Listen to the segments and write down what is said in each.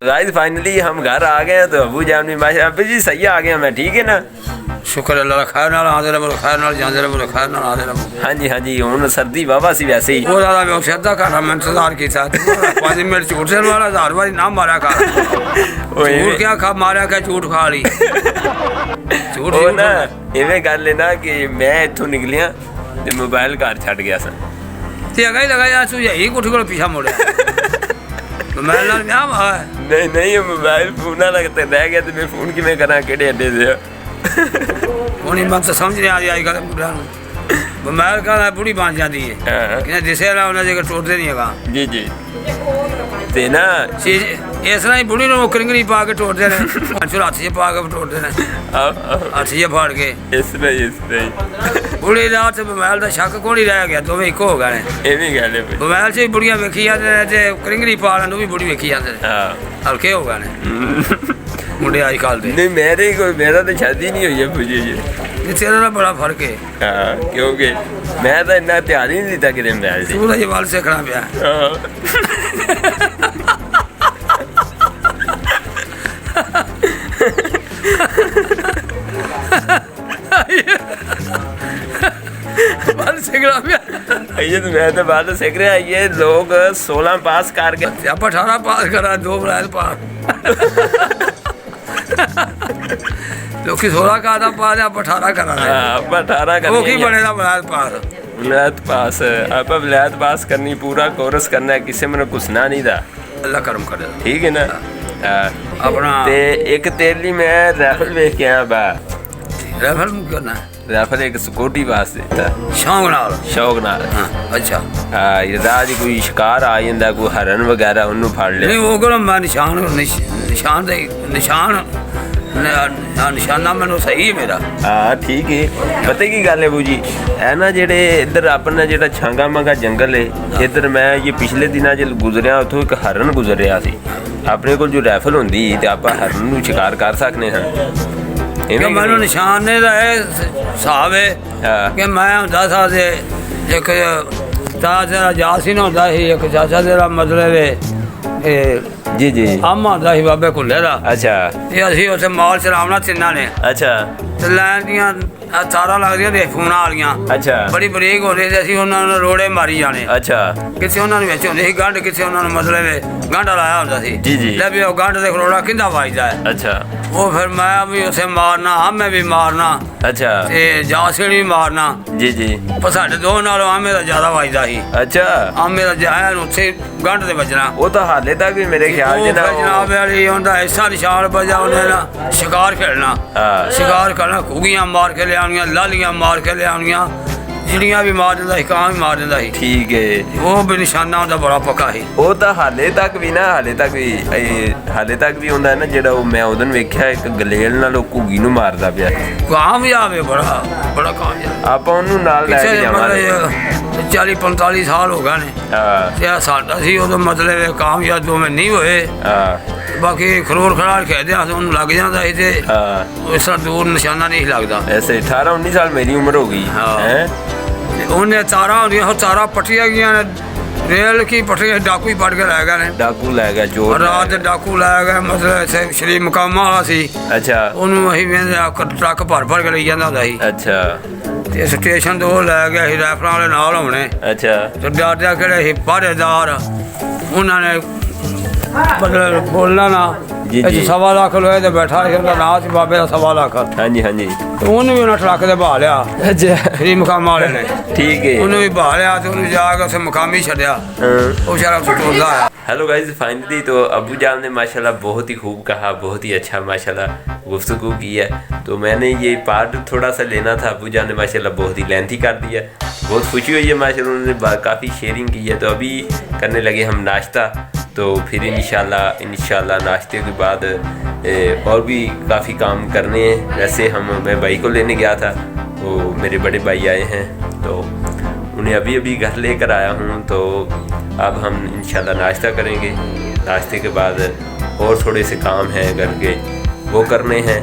Guys finally हम घर आ गए हैं तो अबू जान भी माशा अबू जी सही आ गया मैं ठीक है ना शुक्र अल्लाह खैर नाल आंदे रहो खैर नाल जांदे रहो खैर नाल आंदे रहो हाँ जी हुन सर्दी वावा सी वैसे ही वो दादा मैं श्रद्धा कर मैं इंतजार कीता 5 मिनट झूठ से वाला 1000 बारी ना मारा कर झूठ क्या खा मारा क्या झूठ खा ली झूठ ਉਹ ਨਾ ਇਵੇਂ ਗੱਲ ਹੈ ਨਾ ਕਿ ਮੈਂ ਇੱਥੋਂ ਨਿਕਲਿਆ ਤੇ ਮੋਬਾਈਲ ਘਰ ਛੱਡ ਗਿਆ ਸਾਂ ਤੇ ਅਗਾ ਹੀ ਲਗਾਇਆ ਤੂੰ ਯਹੀ ਕੋਠੀ ਕੋਲ ਪਿੱਛਾ ਮੋੜਿਆ ਮੋਬਾਈਲ ਨਾਲ ਵਿਆਹ ਵਾ ਨਹੀਂ ਮੋਬਾਈਲ ਫੋਨ ਨਾਲ ਤੇ ਰਹਿ ਗਿਆ ਤੇ ਮੈਂ ਫੋਨ ਕਿਵੇਂ ਕਰਾਂ ਕਿਹੜੇ ਅੱਡੇ ਤੇ ਹੁਣ ਇਹ ਮਤ ਸਮਝ ਨਹੀਂ ਆ ਰਹੀ ਅੱਜ ਕੱਲ੍ਹ ਮੁੰਡਿਆਂ ਨੂੰ ਮੋਬਾਈਲ ਕਾ ਬੁੜੀ ਬਣ ਜਾਂਦੀ ਹੈ ਕਿ ਦਿਸੇ ਨਾ ਉਹਨਾਂ ਦੇ ਟੋਟਦੇ ਨਹੀਂ ਹੈਗਾ ਜੀ ਤੇ ਨਾ ਇਸ ਤਰ੍ਹਾਂ ਹੀ ਬੁੜੀ ਨੂੰ ਕਰਿੰਗਰੀ ਪਾ ਕੇ ਟੋਟਦੇ ਨੇ ਹੱਥ 'ਚ ਪਾ ਕੇ ਟੋਟਦੇ ਨੇ ਹੱਥ 'ਚ ਫਾੜ ਕੇ ਇਸ ਤਰ੍ਹਾਂ ਬੁੜੀ ਦਾ ਤੇ ਮੋਬਾਈਲ ਦਾ ਸ਼ੱਕ ਕੋਈ ਨਹੀਂ ਰਹਿ ਗਿਆ ਦੋਵੇਂ ਇੱਕੋ ਹੋ ਗਏ ਨੇ ਇਹ ਵੀ ਗੱਲ ਹੈ ਮੋਬਾਈਲ 'ਚ ਵੀ ਬੁੜੀਆਂ ਵੇਖੀ ਜਾਂਦੇ ਨੇ ਤੇ ਕਰਿੰਗਰੀ ਪਾ ਲੈਣ ਨੂੰ ਵੀ ਬੁੜੀ ਵੇਖੀ ਜਾਂਦੇ ਨੇ ਹਲਕੇ ਹੋ ਗਏ ਨੇ ਮੁੰਡੇ ਅੱਜ ਕੱਲ੍ਹ ਦੇ ਨਹੀਂ ਮੇਰਾ ਤਾਂ ਸ਼ਾਦੀ ਨਹੀਂ ਹੋਈ ਹੈ ਪੁੱਜੀ ਜੀ ਤੇਰਾ ਨਾਲ ਬੜਾ ਫਰਕ ਹੈ ਕਿਉਂਕਿ ਮੈਂ ਤਾਂ ਇੰਨਾ ਧਿਆਨ ਹੀ ਨਹੀਂ ਦਿੱਤਾ ਕਿਤੇ ਮੋਬਾਈਲ 'ਤੇ ਸੂਰਜ ਵੱਲ ਸਿੱਖਣਾ ਪਿਆ ये तो मैं तो बात सीख रहा ये लोग 16 पास करके आप 18 पास करा 2 बरात पास लोग 16 का था पास आप 18 करा आप 18 कर वो की बनेगा बरात पास आप वलायत पास करनी पूरा कोर्स करना है किसी में घुसना नहीं था अल्लाह करम करे ठीक है ना अपना ते एक तेरे लिए मैं राइफल वेख के आया बा राइफल करना राइफल एक सिक्योरिटी वास्ते शौक नाल अच्छा ये राज कोई शिकार आ जाता कोई हरन वगैरह उन्होंने फड़ ले नहीं वो करो मैं निशाना मैनू सही है मेरा हाँ ठीक है पता की गल है बू जी है ना जेडे इधर अपना जेड़ा छांगा मांगा जंगल है इधर मैं ये पिछले दिनों जो गुजरिया उतों एक हरन गुजरिया सी अपने को जो राइफल होंदी ते आप हरन नूं शिकार कर सकने हैं मैनू निशाने का हिसाब है कि मैं होंदा सा एक तेरा यासीन होंदा सी एक चाचा तेरा मतलब जी आमा होंदा सी बाबे कुल्ले दा अच्छा ते असीं उत्थे माल चलावना तिन्नां ने अच्छा ते लैन दियां तारां लगदियां ते फोनां वालियां अच्छा बड़ी बरीक होंदे ते असीं उन्हां नूं रोड़े मारी जाने अच्छा किथे उन्हां नूं विच होंदी सी गंढ किथे उन्हां नूं मतलब गंढा लाया होंदा सी जी ले भी ओह गंढ दे खरोड़ा किंदा वजदा है अच्छा वो फिर मैं भी उसे मारना मैं भी मारना अच्छा ते जासिन भी मारना जी पर साडे दो नालों आमे दा ज्यादा वजदा सी अच्छा आमे दा जायन उत्थे गंढ दे वजना वो तो हाले तक भी मेरे ख्याल च ना जनाब वाली उनदा ऐसा निशान बजा उन्हें ना शिकार खेलना शिकार करना घुगियां मार के ले आनियां लालियां मार के ले आनियां चिड़ियां भी मार दिंदा सी कां भी मार दिंदा सी ठीक है वो भी निशाना उनदा बड़ा पक्का सी वो तो हाले तक भी ਹੁੰਦਾ ਨਾ ਜਿਹੜਾ ਉਹ ਮੈਂ ਉਹਦਨ ਵੇਖਿਆ ਇੱਕ ਗਲੇਲ ਨਾਲ ਉਹ ਘੁੱਗੀ ਨੂੰ ਮਾਰਦਾ ਪਿਆ ਕਾਮਯਾਬ ਹੈ ਬੜਾ ਕਾਮਯਾਬ ਆਪਾਂ ਉਹਨੂੰ ਨਾਲ ਲੈ ਕੇ ਜਾਵਾਂਗੇ 40-45 ਸਾਲ ਹੋ ਗਏ ਨੇ ਤੇ ਸਾਡਾ ਸੀ ਉਦੋਂ ਮਤਲਬ ਕਾਮਯਾਬ ਦੋਵੇਂ ਨਹੀਂ ਹੋਏ ਬਾਕੀ ਖਰੋੜ ਖਰਾੜ ਖੇਡਦੇ ਆ ਉਹਨੂੰ ਲੱਗ ਜਾਂਦਾ ਸੀ ਤੇ ਇਸ ਤਰ੍ਹਾਂ ਦੂਰ ਨਿਸ਼ਾਨਾ ਨਹੀਂ ਲੱਗਦਾ ਐਸੇ 18-19 ਸਾਲ ਮੇਰੀ ਉਮਰ ਹੋ ਗਈ ਹੈ ਉਹਨੇ ਤਾਰਾਂ ਹੁੰਦੀਆਂ ਉਹ ਤਾਰਾਂ ਪੱਟੀਆਂ ਗਈਆਂ ਨੇ ਰੇਲ ਕੀ ਪੱਟੀਆਂ ਡਾਕੂ ਹੀ ਪੜ ਕੇ ਲੈ ਗਏ ਨੇ ਡਾਕੂ ਲੈ ਗਿਆ ਚੋਰ ਰਾਤ ਦੇ ਡਾਕੂ ਲੈ ਗਏ ਮਤਲਬ ਇੱਥੇ ਸ਼੍ਰੀ ਮੁਕਾਮਾ ਵਾਲਾ ਸੀ ਅੱਛਾ ਉਹਨੂੰ ਅਸੀਂ ਵੇਂਦੇ ਟਰੱਕ ਭਰ ਕੇ ਲਈ ਜਾਂਦਾ ਹੁੰਦਾ ਸੀ ਅੱਛਾ ਤੇ ਸਟੇਸ਼ਨ ਤੋਂ ਉਹ ਲੈ ਗਿਆ ਸੀ ਰਾਈਫਲਾਂ ਵਾਲੇ ਨਾਲ ਹੋਣੇ ਅੱਛਾ ਤੇ ਡਾਟਿਆ ਕਿਹੜੇ ਸੀ ਪਹਰੇਦਾਰ ਉਹਨਾਂ ਨੇ ਮਤਲਬ ਬੋਲਣਾ ਨਾ ਜੀ 1.25 ਲੱਖ ਲੋਏ ਤੇ ਬੈਠਾ ਸੀ ਉਹਦਾ ਨਾਂ ਸੀ ਬਾਬੇ ਦਾ 1.25 ਲੱਖ ਹਾਂਜੀ ਤੇ ਉਹਨੂੰ ਵੀ ਉਹਨਾਂ ਟਰੱਕ ਦੇ ਬਹਾ ਲਿਆ ਅੱਛਾ ਸ਼੍ਰੀ ਮੁਕਾਮਾ ਵਾਲੇ ਨੇ ਠੀਕ ਹੈ ਉਹਨੂੰ ਵੀ ਬਹਾ ਲਿਆ ਤੇ ਉਹਨੂੰ ਜਾ ਕੇ ਉੱਥੇ ਮੁਕਾਮੀ ਛੱਡਿਆ ਉਹ ਸ਼ਾਰਾ ਟੋਲਦਾ ਆਇਆ हेलो गाइस फाइनली तो अबू जान ने माशाल्लाह बहुत ही खूब कहा बहुत ही अच्छा माशाल्लाह गुफ्तगू की है तो मैंने ये पार्ट थोड़ा सा लेना था अबू जान ने माशाल्लाह बहुत ही लेंथी कर दिया बहुत खुशी हुई है माशाल्लाह उन्होंने काफ़ी शेयरिंग की है तो अभी करने लगे हम नाश्ता तो फिर इंशाल्लाह नाश्ते के बाद और भी काफ़ी काम करने हैं वैसे मैं भाई को लेने गया था वो मेरे बड़े भाई आए हैं तो उन्हें अभी घर लेकर आया हूँ तो अब हम इंशाल्लाह नाश्ता करेंगे नाश्ते के बाद और थोड़े से काम हैं घर के वो करने हैं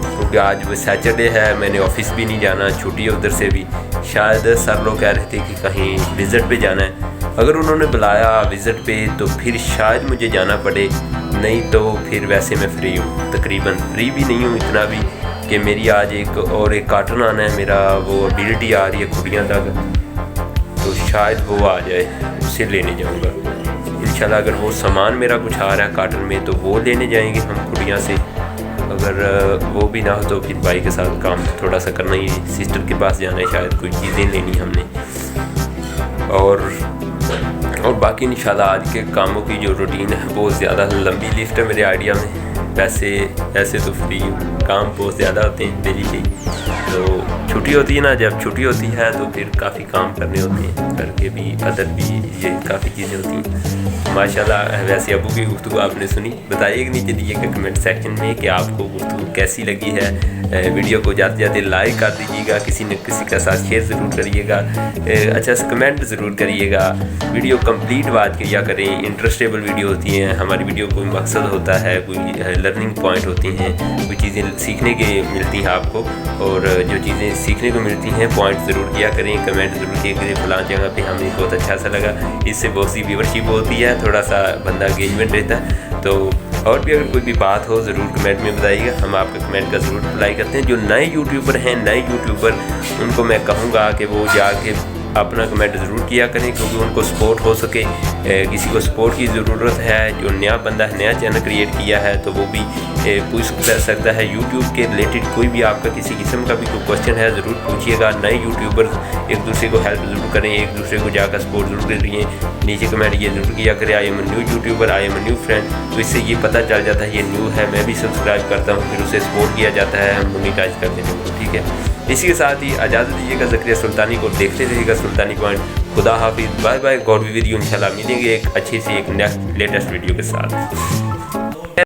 क्योंकि आज वो सैटरडे है मैंने ऑफिस भी नहीं जाना छुट्टी है उधर से भी शायद सर लोग कह रहे थे कि कहीं विज़िट पे जाना है अगर उन्होंने बुलाया विज़िट पे तो फिर शायद मुझे जाना पड़े नहीं तो फिर वैसे मैं फ्री हूँ, तकरीबन फ्री भी नहीं हूँ इतना भी कि मेरी आज एक कार्टन आना है, मेरा वो एबिलिटी आ रही है खुड़ियाँ तक, तो शायद वो आ जाए, उसे लेने जाऊँगा इंशाल्लाह। अगर वो सामान मेरा कुछ आ रहा है कार्टन में तो वो लेने जाएंगे हम खुड़ियाँ से, अगर वो भी ना हो तो फिर भाई के साथ काम थोड़ा सा करना ही, सिस्टर के पास जाना है, शायद कोई चीज़ें लेनी हमने। और बाकी इंशाल्लाह आज के कामों की जो रूटीन है बहुत ज़्यादा लंबी लिस्ट है मेरे आइडिया में। वैसे तो फ्री काम बहुत ज़्यादा होते हैं डेली के, तो छुट्टी होती है ना, जब छुट्टी होती है तो फिर काफ़ी काम करने होते हैं, घर के भी अदर भी ये काफ़ी चीज़ें होती हैं माशाल्लाह। वैसे अबू की गुफ्तगू आपने सुनी, बताइएगा नीचे दीजिएगा कमेंट सेक्शन में कि आपको गुफ्तगू कैसी लगी है। वीडियो को जाते जाते लाइक कर दीजिएगा, किसी न किसी के साथ शेयर ज़रूर करिएगा, अच्छा सा कमेंट ज़रूर करिएगा, वीडियो कंप्लीट बात किया करें। इंटरेस्टेबल वीडियो होती हैं हमारी वीडियो, कोई मकसद होता है, कोई लर्निंग पॉइंट होती हैं, कोई चीज़ें सीखने के मिलती हैं आपको, और जो चीज़ें सीखने को मिलती हैं पॉइंट ज़रूर किया करें, कमेंट ज़रूर किया करें फलां जगह पे हमें बहुत अच्छा सा लगा। इससे बहुत सी व्यूवरशिप होती है, थोड़ा सा बंदा एंगेजमेंट रहता है। तो और भी अगर कोई भी बात हो ज़रूर कमेंट में बताइएगा, हम आपके कमेंट का ज़रूर रिप्लाई करते हैं। जो नए यूट्यूबर हैं, नए यूट्यूबर, उनको मैं कहूँगा कि वो जाके अपना कमेंट ज़रूर किया करें, क्योंकि उनको सपोर्ट हो सके। किसी को सपोर्ट की ज़रूरत है, जो नया बंदा है, नया चैनल क्रिएट किया है, तो वो भी पूछ सकता है यूट्यूब के रिलेटेड। कोई भी आपका किसी किस्म का भी कोई क्वेश्चन है ज़रूर पूछिएगा। नए यूट्यूबर एक दूसरे को हेल्प ज़रूर करें, एक दूसरे को जाकर सपोर्ट ज़रूर करिए। नीचे कमेंट ये ज़रूर किया करें, I am new YouTuber, I am new friend, तो इससे ये पता चल जाता है ये न्यू है, मैं भी सब्सक्राइब करता हूँ, फिर उसे सपोर्ट किया जाता है, हम मोनिटाइज करते हैं। ठीक है, इसी के साथ ही इजाज़त दीजिएगा ज़करिया सुल्तानी को, देखते रहिएगा सुल्तानी पॉइंट। खुदा हाफिज़, bye bye, god be with you. इंशाल्लाह मिलेंगे एक अच्छी सी एक नेक्स्ट लेटेस्ट वीडियो के साथ।